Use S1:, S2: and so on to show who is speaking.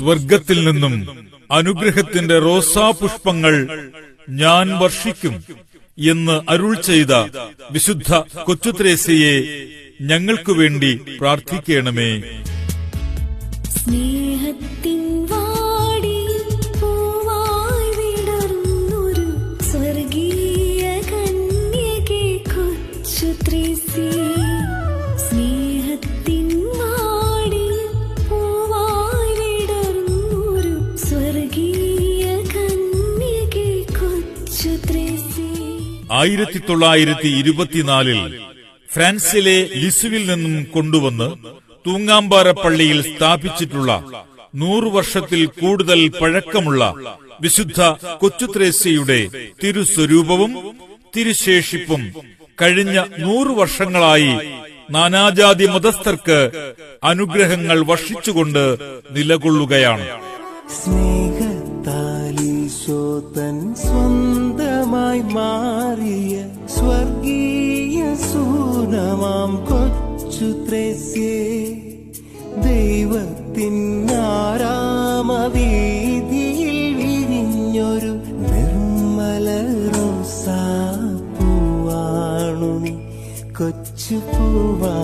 S1: സ്വർഗത്തിൽ നിന്നും അനുഗ്രഹത്തിന്റെ റോസാപുഷ്പങ്ങൾ ഞാൻ വർഷിക്കും എന്ന് അരുൾ ചെയ്ത വിശുദ്ധ കൊച്ചുത്രേസ്യയെ ഞങ്ങൾക്കു വേണ്ടി പ്രാർത്ഥിക്കണമേ.
S2: സ്നേഹത്തിൻ വാടിയിൽ പൂവായി വിടർന്നൊരു സ്വർഗീയ കന്യകേ കൊച്ചുത്രേസ്യേ. സ്നേഹത്തിൻ വാടിയിൽ പൂവായി വിടർന്നൊരു സ്വർഗീയ കന്യകേ കൊച്ചുത്രേസ്യേ.
S1: 1924 ഫ്രാൻസിലെ ലിസുവിൽ നിന്നും കൊണ്ടുവന്ന് തൂങ്ങാമ്പാറ പള്ളിയിൽ സ്ഥാപിച്ചിട്ടുള്ള 100 വർഷത്തിൽ കൂടുതൽ പഴക്കമുള്ള വിശുദ്ധ കൊച്ചുത്രേസ്യയുടെ തിരുസ്വരൂപവും തിരുശേഷിപ്പും കഴിഞ്ഞ 100 വർഷങ്ങളായി നാനാജാതി മതസ്ഥർക്ക് അനുഗ്രഹങ്ങൾ വർഷിച്ചുകൊണ്ട് നിലകൊള്ളുകയാണ്.
S3: സ്നേഹത്താലീശോതൻ സ്വന്തമായി മാറിയ സ്വർഗീയ സൂനമാം കൊച്ചുത്രേസ്യേ, ദൈവത്തിൻ ആരാമവീതിയിൽ വിരിഞ്ഞൊരു നിർമ്മല റോസാപ്പൂവാണു നീ, കൊച്ചു പൂവാ.